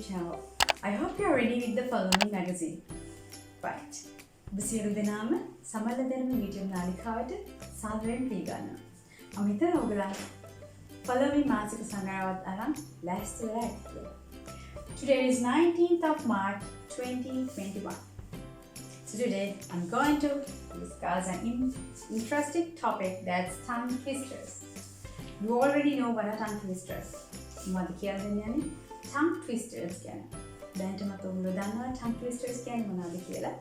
channel. I hope you are ready with the following magazine. Right. Siriwardhana Mw Samanala Danuma video නාලිකාවට සාදරයෙන් පිළිගන්නවා. මම හිතනවා ඔයගොල්ලන් following මාසික සංග්‍රහවත් අරන් ලෑස්ති වෙලා ඇති කියලා. Today is 19th of March 2021. So today I'm going to discuss an interesting topic, that's tongue twisters. You already know what are tongue twisters. මොනවද කියලා දෙන්නේ? Tongue twisters කියන්නේ. දැනට මත ඔයගොල්ලෝ දන්නවා tongue twisters කියන්නේ මොනවද කියලා.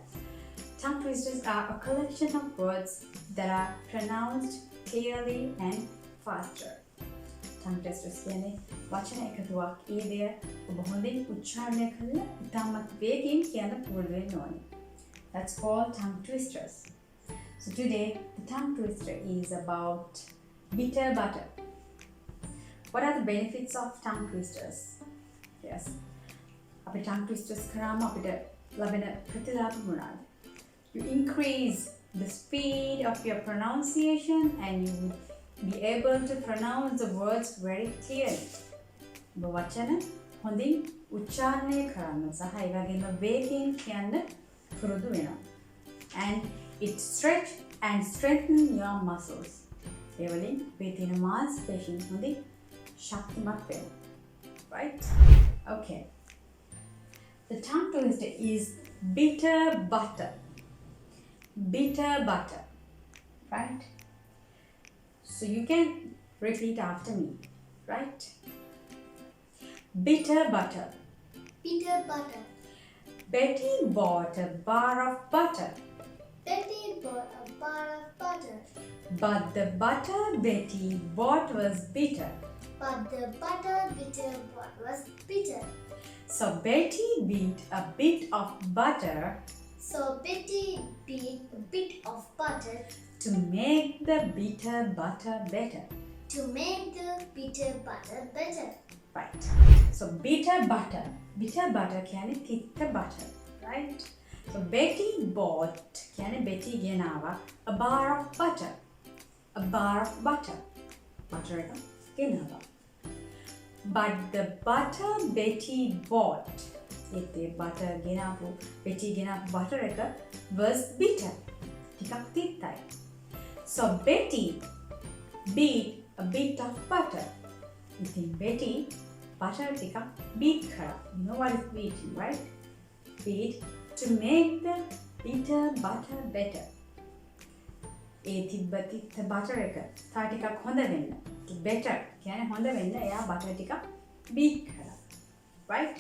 Tongue twisters are a collection of words that are pronounced clearly and faster. Tongue twisters කියන්නේ වචන එකතුවක්. ඒ දෙය ඔබ හොඳින් උච්චාරණය කරලා ඉතාමත් වේගයෙන් කියන්න පුරුදු වෙන්න ඕනේ. That's called tongue twisters. So today the tongue twister is about bitter butter. What are the benefits of tongue twisters? Yes. අපේ tongue twisters කරාම අපිට ලැබෙන ප්‍රතිලාභ මොනවාද? You increase the speed of your pronunciation and you would be able to pronounce the words very clearly. ඔබ වචන හොඳින් උච්චාරණය කරන්න සහ ඒ වගේම වේගයෙන් කියන්න පුරුදු වෙනවා. And it stretch and strengthen your muscles. ඒ වලින් මේ තියෙන මාංශපේශීන් හොඳින් ශක්තිමත් වෙනවා. Right? Okay. The tongue twister is bitter butter. Bitter butter. Right? So you can repeat after me. Right? Bitter butter. Bitter butter. Betty bought a bar of butter. Betty bought a bar of butter. But the butter Betty bought was bitter. But the butter Betty bought was bitter. So Betty beat a bit of butter So Betty beat a bit of butter to make the bitter butter better. to make the bitter butter better. Right. So bitter butter. Bitter butter කියන්නේ තිත්ත butter. Right? So Betty bought කියන්නේ Betty ගෙනාවා a bar of butter. A bar of butter. Butter එක ගෙනාවා. But the butter Betty bought, ඒතේ butter ගෙනාපු Betty ගෙනාපු butter එක was bitter. ටිකක් තිත්තයි. So Betty beat a bit of butter. ඉතින් Betty butter ටිකක් beat කරා. You know what is beating, right? Beat to make the bitter butter better. ඒ තිබ්බ තිත්ත butter එක තව ටිකක් හොඳ වෙන්න. To better කියන්නේ හොඳ වෙන්න එයා butter ටිකක් beat කරා. Right?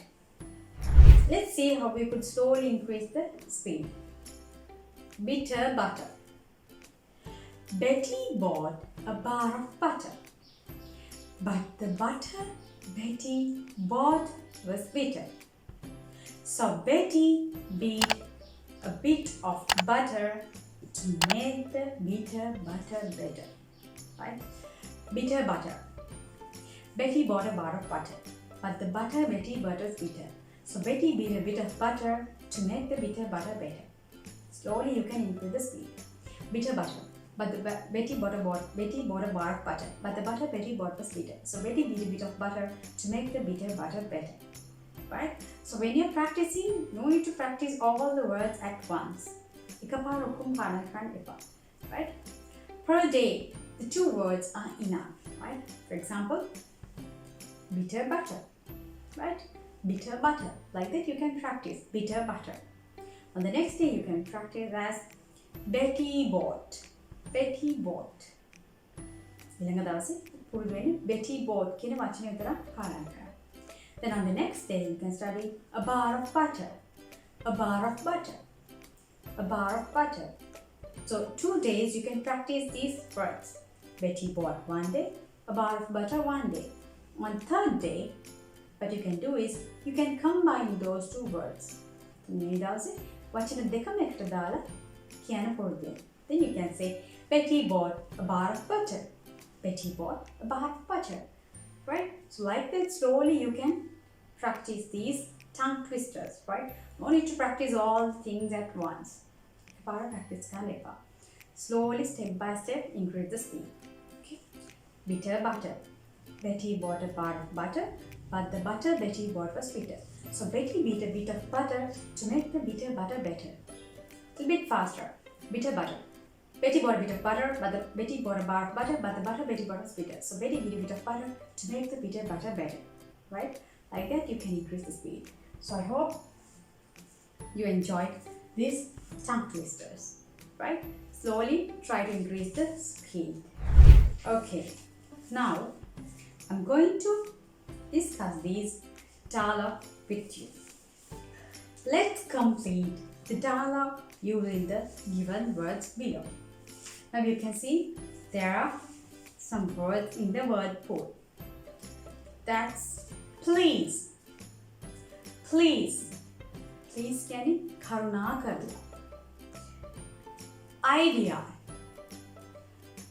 Let's see how we could slowly increase the speed. Bitter butter. Betty bought a bar of butter. But the butter Betty bought was bitter. So Betty beat a bit of butter to make the bitter butter better. Right? Bitter butter. Betty bought a bar of butter. But the butter Betty bought was bitter. So Betty beat a bit of butter to make the bitter butter better. Slowly you can increase the speed. Bitter butter. But the Betty bought a bar of butter. But the butter Betty bought was bitter. So Betty beat a bit of butter to make the bitter butter better. Right? So when you're practicing, no need to practice all the words at once. එකපාර ඔක්කොම පාඩම් කරන්න එපා. Right? Per day, the two words are enough. Right? For example, bitter butter. Right? Bitter butter. Like that you can practice bitter butter. On the next day you can practice as Betty bought. Betty bought. ඊළඟ දවසේ පුරුදු වෙන්නේ Betty bought කියන වචනය විතරක් පාඩම් කරන්න. Then on the next day you can study a bar of butter. A bar of butter. A bar of butter. So 2 days you can practice these words. Betty bought one day, a bar of butter one day. On third day, what you can do is you can combine those two words. මේ දවසේ වචන දෙකම එකට දාලා කියන්න පුරුදු වෙන්න. Then you can say Betty bought a bar of butter. Betty bought a bar of butter. Right? So like that slowly you can practice these tongue twisters. Right? No need to practice all things at once. Practice slowly, step by step, increase the speed. Okay? Bitter butter. Betty bought a bar of butter, but the butter Betty bought was bitter. So Betty beat a bit of butter to make the bitter butter better. A bit faster. Bitter butter. Betty bought a bit of butter, but Betty bought a bar of butter, but the butter Betty bought was bitter. So Betty beat a bit of butter to make the bitter butter better. Right? Like that you can increase the speed. So I hope you enjoyed these tongue twisters. Right? Slowly try to increase the speed. Okay. Now I'm going to discuss these dialogue with you. Let's complete the dialogue using the given words below. Now you can see there are some words in the word pool. That's please. Please. Please can karuna karla. Idea.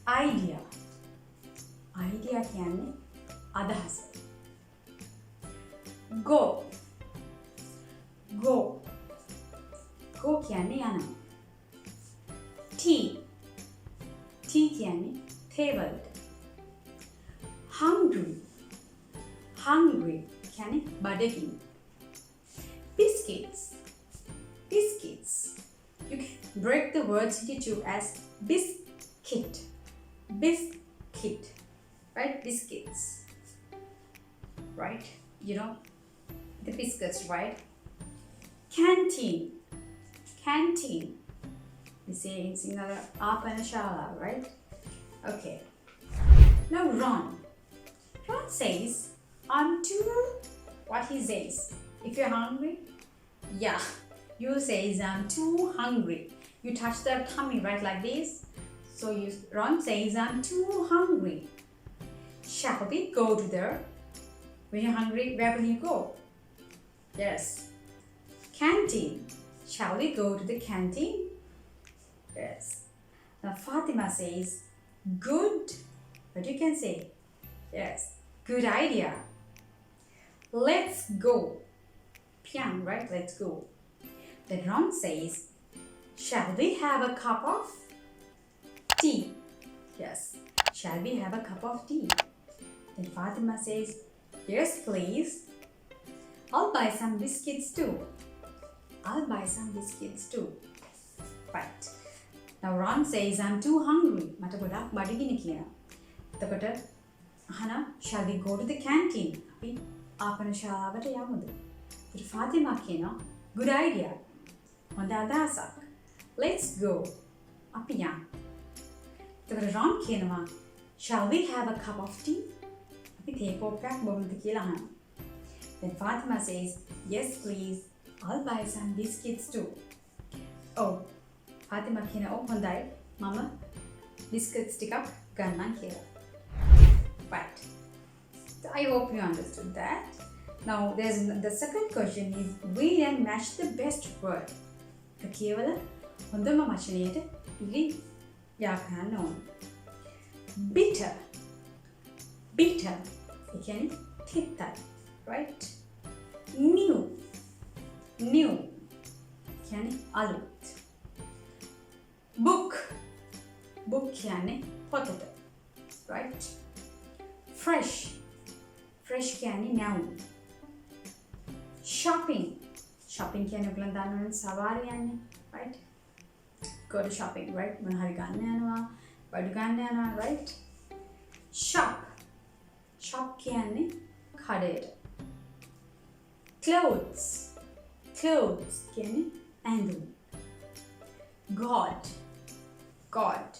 Idea. Idea කියන්නේ අදහස. Go. Go. Go කියන්නේ යනවා. Tea. Tea කියන්නේ තේවලට. Hungry. Hungry කියන්නේ බඩගිනි. Biscuits. Biscuits. You can break the words into two as biscuit. Biscuit. Right? Biscuits. Right? You know the biscuits, right? Canteen. Canteen. We say in Sinhala, Apanashala, right? Okay. Now Ron. Ron says, I'm too... What he says? If you're hungry, yeah, you say, I'm too hungry. You touch the tummy, right, like this. So Ron says, I'm too hungry. Shall we go to the... When you're hungry, where will you go? Yes. Canteen. Shall we go to the canteen? Yes. Now Fatima says, good. But you can say, yes, good idea. Let's go. Piang, right? Let's go. Then Ron says, shall we have a cup of tea? Yes. Shall we have a cup of tea? Then Fatima says, yes, please. I'll buy some biscuits too. I'll buy some biscuits too. Right. Now Ron says, I'm too hungry. මට ගොඩක් බඩගිනි කියලා. එතකොට අහන, shall we go to the canteen? අපි ආපන ශාලාවට යමුද? ඒත් ෆාතිමා කියනවා, good idea. හොඳ අදහසක්. Let's go. අපි යමු. එතකොට Ron කියනවා, shall we have a cup of tea? අපි තේ කෝප්පයක් බොමුද කියලා අහනවා. Then Fatima says, yes please, I'll buy some biscuits too. Oh, Fatima කියනවා, ඔව් හොඳයි. මම biscuits ටිකක් ගන්නම් කියලා. Right. So I hope you understood that. Now the second question is read and match the best word. කියවල හොඳම වචනයට පිළි යා කරන්න ඕන. Bitter. Bitter. ඒ කියන්නේ තිත්තයි. Right? New. New. කියන්නේ අලුත්. Book. Book කියන්නේ පොතට. Right? Fresh. Fresh කියන්නේ නැවුම්. Shopping. Shopping කියන්නේ ඔයගලන් දන්නවනේ සවාරි යන්නේ. Right? Go to shopping, right? මොන හරි ගන්න යනවා, බඩු ගන්න යනවා, right? Shop. Shop කියන්නේ කඩේට. Clothes. Clothes කියන්නේ ඇඳුම්. God. God.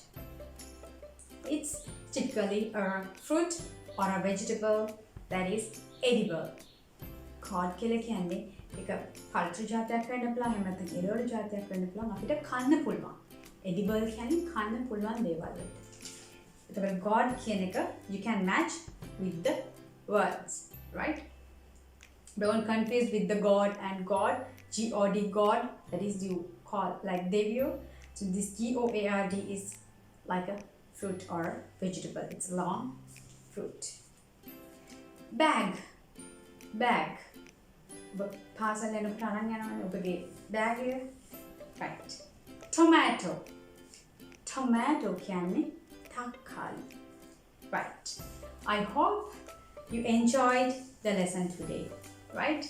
It's typically a fruit or a vegetable that is edible. God කියලා කියන්නේ එක පළතුරු ජාතියක් වෙන්න පුළුවන්, එහෙම නැත්නම් එළවලු ජාතියක් වෙන්න පුළුවන්. අපිට කන්න පුළුවන්. Edible කියන්නේ කන්න පුළුවන් දේවල් වලට. එතකොට God කියන එක you can match with the words, right? Don't confuse with the God and God, G-O-D, God, that is you call like Devio. So this G-O-A-R-D is like a fruit or a vegetable. It's a long fruit. Bag. Bag. Parcel and bag here. Right. Tomato. Tomato කියන්නේ තක්කාලි. Right. I hope you enjoyed the lesson today. Right?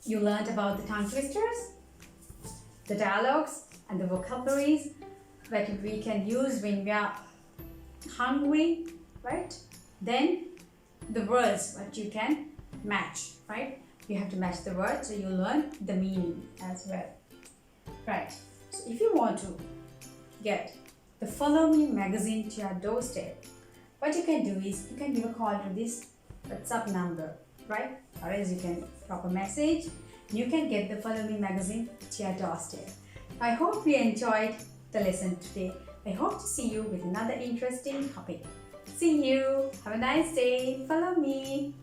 You learned about the tongue twisters, the dialogues and the vocabularies that we can use when we are hungry, right? Then the words that you can match, right? You have to match the words, so you learn the meaning as well, right? So if you want to get the Follow Me magazine to your doorstep, what you can do is you can give a call to this WhatsApp number, right? Or else you can drop a message. You can get the Follow Me magazine to your doorstep. I hope you enjoyed the lesson today. I hope to see you with another interesting topic. See you. Have a nice day. Follow me.